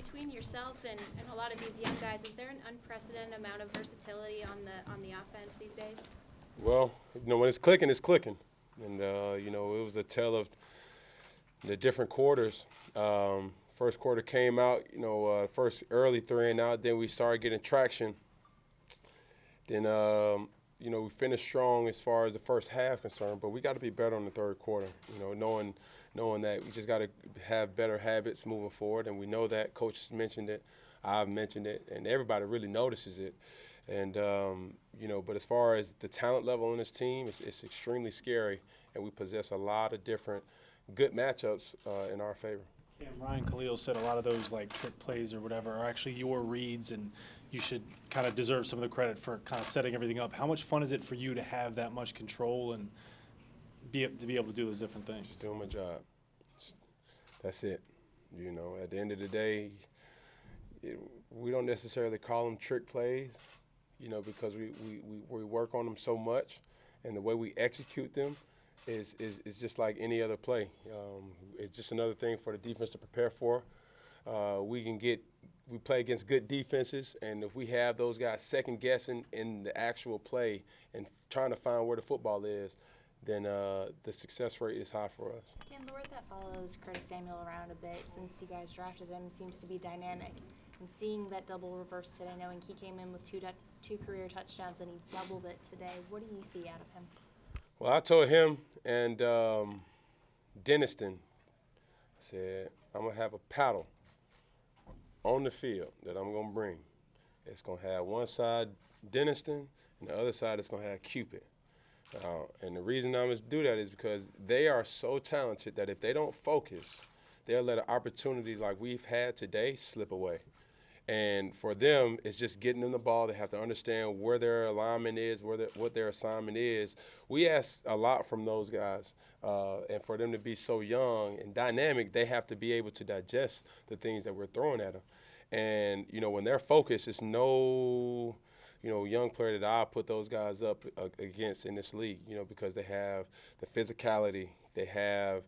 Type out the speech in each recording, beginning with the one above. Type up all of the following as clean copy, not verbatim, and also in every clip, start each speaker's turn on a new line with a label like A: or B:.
A: between yourself and a lot of these young guys, is there an unprecedented amount of versatility on the offense these days?
B: Well, when it's clicking, it's clicking. And, it was a tale of the different quarters. First quarter came out, first early 3 and out, then we started getting traction. Then, we finished strong as far as the first half concerned, but we got to be better on the third quarter, knowing that we just got to have better habits moving forward. And we know that. Coach mentioned it. I've mentioned it. And everybody really notices it. And, but as far as the talent level on this team, it's extremely scary. And we possess a lot of different good matchups in our favor.
C: Yeah, Ryan Khalil said a lot of those like trick plays or whatever are actually your reads, and you should kind of deserve some of the credit for kind of setting everything up. How much fun is it for you to have that much control and be able to do those different things?
B: Just doing my job. That's it. At the end of the day, we don't necessarily call them trick plays, because we work on them so much, and the way we execute them is just like any other play. It's just another thing for the defense to prepare for. We play against good defenses, and if we have those guys second guessing in the actual play and trying to find where the football is, then the success rate is high for us.
D: Cam, the word that follows Curtis Samuel around a bit since you guys drafted him seems to be dynamic. And seeing that double reverse today, knowing he came in with two career touchdowns and he doubled it today, what do you see out of him?
B: Well, I told him and Deniston, I said, I'm going to have a paddle on the field that I'm going to bring. It's going to have one side Deniston and the other side is going to have Cupid. And the reason I'm going to do that is because they are so talented that if they don't focus, they'll let an opportunity like we've had today slip away. And for them, it's just getting them the ball. They have to understand where their alignment is, what their assignment is. We ask a lot from those guys. And for them to be so young and dynamic, they have to be able to digest the things that we're throwing at them. And, when they're focused, it's no, young player that I'll put those guys up against in this league, because they have the physicality, they have,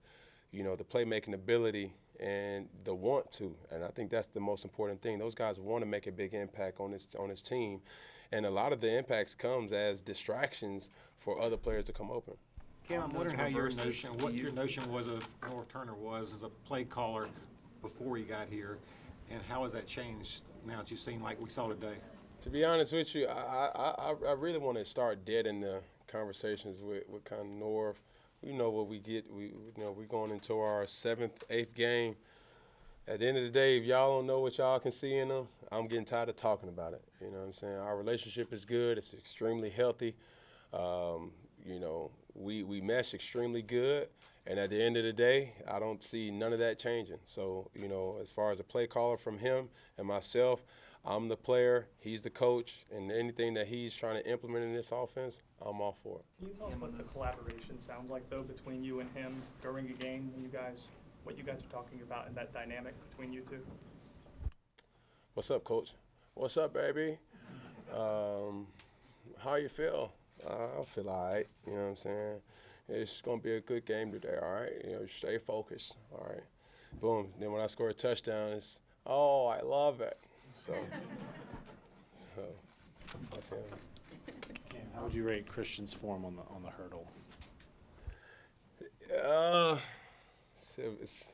B: the playmaking ability, and the want to. And I think that's the most important thing. Those guys want to make a big impact on this team. And a lot of the impacts comes as distractions for other players to come open.
E: Cam, I'm wondering what your notion was of North Turner was as a play caller before he got here, and how has that changed now that you've seen like we saw today?
B: To be honest with you, I really want to start dead in the conversations with kind of North. What we get. We're going into our 7th, 8th game. At the end of the day, if y'all don't know what y'all can see in them, I'm getting tired of talking about it. You know what I'm saying? Our relationship is good. It's extremely healthy. We mesh extremely good. And at the end of the day, I don't see none of that changing. So, as far as a play caller from him and myself, I'm the player, he's the coach, and anything that he's trying to implement in this offense, I'm all for it.
F: Can you tell us what the collaboration sounds like, though, between you and him during a game, what you guys are talking about and that dynamic between you two?
B: What's up, Coach? What's up, baby? How you feel? I feel all right, you know what I'm saying? It's going to be a good game today, all right? Stay focused, all right? Boom. Then when I score a touchdown, it's, oh, I love it. So that's him.
C: How would you rate Christian's form on the hurdle?
B: It's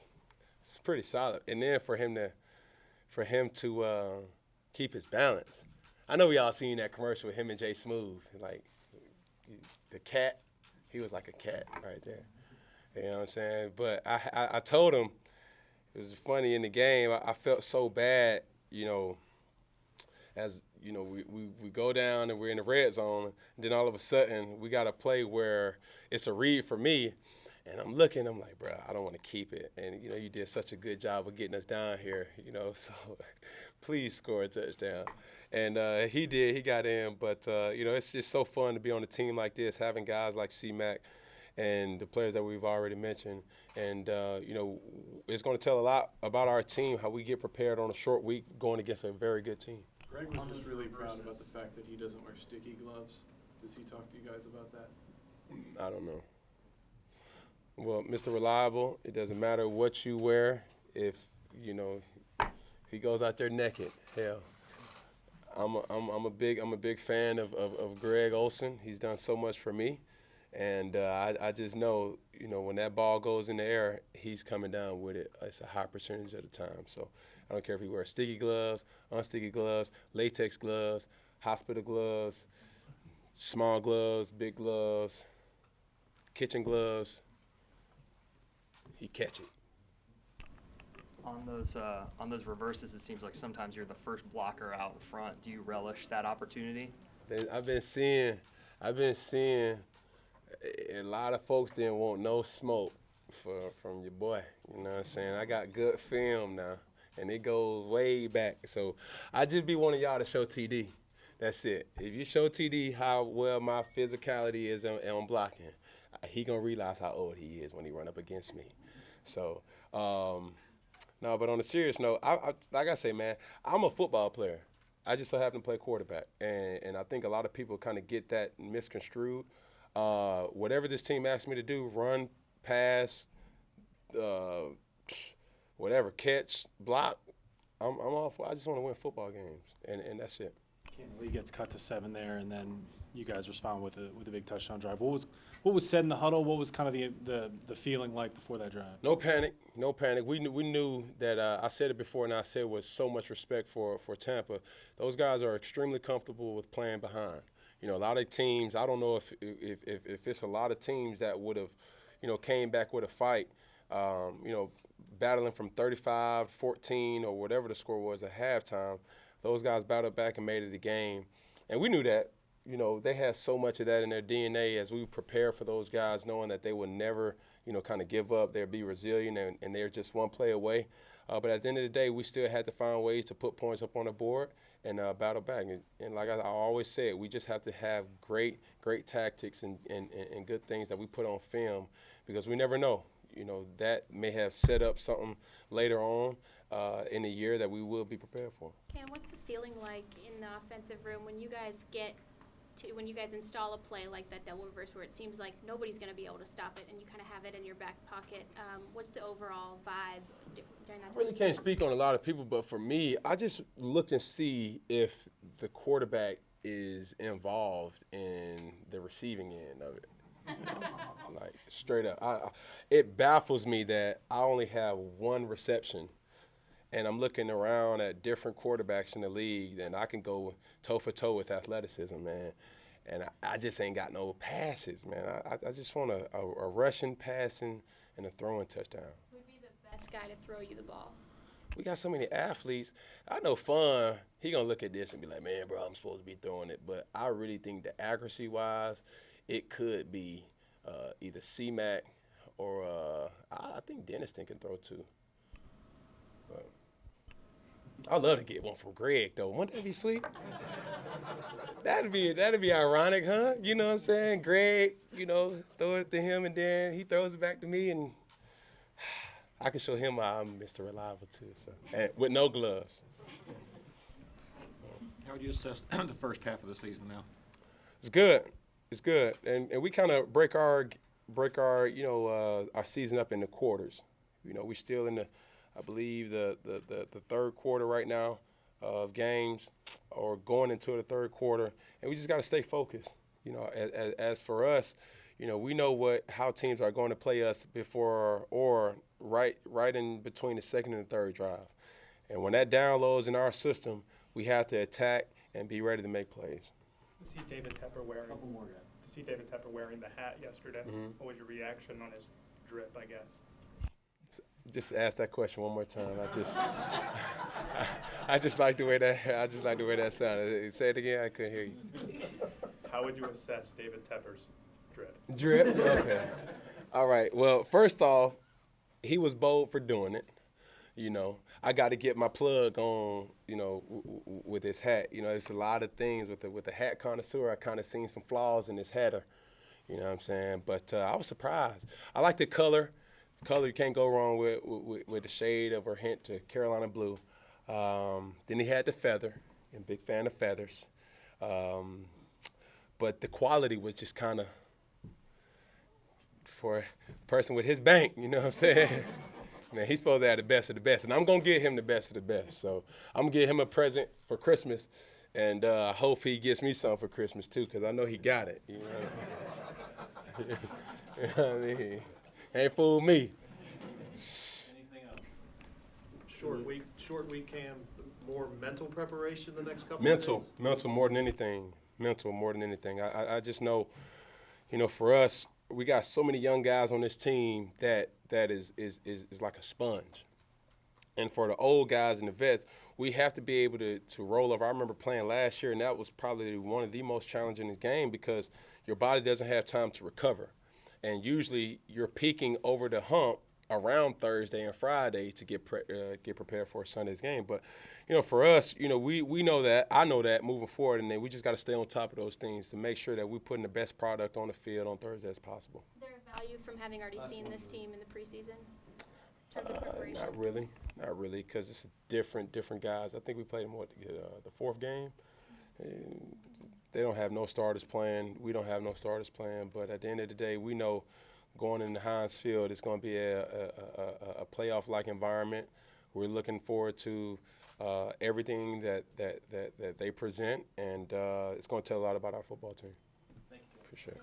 B: pretty solid. And then for him to keep his balance. I know we all seen that commercial with him and Jay Smooth, like the cat. He was like a cat right there. You know what I'm saying? But I told him, it was funny in the game. I felt so bad. As we go down and we're in the red zone, and then all of a sudden we got a play where it's a read for me, and I'm looking, I'm like, bro, I don't want to keep it. And, you did such a good job of getting us down here, so please score a touchdown. And he did, he got in. But, it's just so fun to be on a team like this, having guys like C-Mac and the players that we've already mentioned. And, it's going to tell a lot about our team, how we get prepared on a short week going against a very good team.
G: Greg was just really proud about the fact that he doesn't wear sticky gloves. Does he talk to you guys about that?
B: I don't know. Well, Mr. Reliable, it doesn't matter what you wear. If He goes out there naked. Hell, I'm a big fan of Greg Olsen. He's done so much for me, and I just know, when that ball goes in the air, he's coming down with it. It's a high percentage of the time. So I don't care if he wears sticky gloves, unsticky gloves, latex gloves, hospital gloves, small gloves, big gloves, kitchen gloves. He catch it.
H: On those reverses, it seems like sometimes you're the first blocker out in front. Do you relish that opportunity?
B: I've been seeing a lot of folks didn't want no smoke from your boy. You know what I'm saying? I got good film now, and it goes way back. So I just be wanting y'all to show TD. That's it. If you show TD how well my physicality is on blocking, he gonna realize how old he is when he run up against me. So. No, but on a serious note, like I say, man, I'm a football player. I just so happen to play quarterback, and I think a lot of people kind of get that misconstrued. Whatever this team asks me to do, run, pass, whatever, catch, block, I'm all for. I just want to win football games, and that's it.
C: Lee gets cut to 7 there, and then you guys respond with a big touchdown drive. What was said in the huddle? What was kind of the feeling like before that drive?
B: No panic. We knew that. I said it before, and I said it with so much respect for Tampa. Those guys are extremely comfortable with playing behind. A lot of teams. I don't know if it's a lot of teams that would have, came back with a fight. Battling from 35-14 or whatever the score was at halftime. Those guys battled back and made it a game, and we knew that. They had so much of that in their DNA as we prepare for those guys, knowing that they would never, kind of give up. They'd be resilient, and they're just one play away. But at the end of the day, we still had to find ways to put points up on the board and battle back. And like I always say, we just have to have great tactics and good things that we put on film, because we never know. That may have set up something later on in the year that we will be prepared for.
A: Cam, what's the feeling like in the offensive room when you guys install a play like that double reverse where it seems like nobody's going to be able to stop it and you kind of have it in your back pocket? What's the overall vibe during that time?
B: I really can't speak on a lot of people, but for me, I just look and see if the quarterback is involved in the receiving end of it. Like, straight up. It baffles me that I only have one reception, and I'm looking around at different quarterbacks in the league, and I can go toe-for-toe with athleticism, man. And I just ain't got no passes, man. I just want a rushing, passing, and a throwing touchdown.
A: Who would be the best guy to throw you the ball?
B: We got so many athletes. I know Fun, he going to look at this and be like, man, bro, I'm supposed to be throwing it. But I really think that accuracy-wise, it could be either C-Mac or I think Denniston can throw too. But I'd love to get one from Greg, though. Wouldn't that be sweet? That'd be ironic, huh? You know what I'm saying? Greg, throw it to him, and then he throws it back to me, and I can show him how I'm Mr. Reliable, too. So, and with no gloves.
E: How would you assess the first half of the season now?
B: It's good. It's good, and we kind of break our our season up into quarters. We're still in I believe the third quarter right now of games, or going into the third quarter, and we just got to stay focused. As for us, we know how teams are going to play us before or right in between the second and the third drive, and when that downloads in our system, we have to attack and be ready to make plays.
F: To see David Tepper wearing the hat yesterday, What was your reaction on his drip, I guess?
B: Just ask that question one more time. I just like the way that sounded. Say it again. I couldn't hear you.
F: How would you assess David Tepper's drip?
B: Drip. Okay. All right. Well, first off, he was bold for doing it. I got to get my plug on, with his hat. There's a lot of things with the hat connoisseur. I kind of seen some flaws in his header, you know what I'm saying? But I was surprised. I like the color. The color you can't go wrong with the shade of or hint to Carolina blue. Then he had the feather. I'm a big fan of feathers. But the quality was just kind of for a person with his bank, you know what I'm saying? Man, he's supposed to have the best of the best, and I'm gonna get him the best of the best. So I'm gonna get him a present for Christmas, and I hope he gets me something for Christmas too, because I know he got it. You know what I'm saying? You know what I mean? Ain't fooled me.
I: Anything else? Short week, Cam. More mental preparation the next couple of days?
B: Mental more than anything. Mental more than anything. I just know, for us, we got so many young guys on this team that is like a sponge. And for the old guys and the vets, we have to be able to roll over. I remember playing last year, and that was probably one of the most challenging in the game because your body doesn't have time to recover. And usually you're peaking over the hump around Thursday and Friday to get prepared for Sunday's game. But, for us, we know that. I know that moving forward, and then we just got to stay on top of those things to make sure that we're putting the best product on the field on Thursday as possible.
A: Is there a value from having already seen this team in the preseason in terms of preparation?
B: Not really, because it's different guys. I think we played them, the fourth game? They don't have no starters playing. We don't have no starters playing. But at the end of the day, we know going into Heinz Field, it's going to be a playoff-like environment. We're looking forward to everything that they present, and it's going to tell a lot about our football team.
I: Thank you.
B: For sure.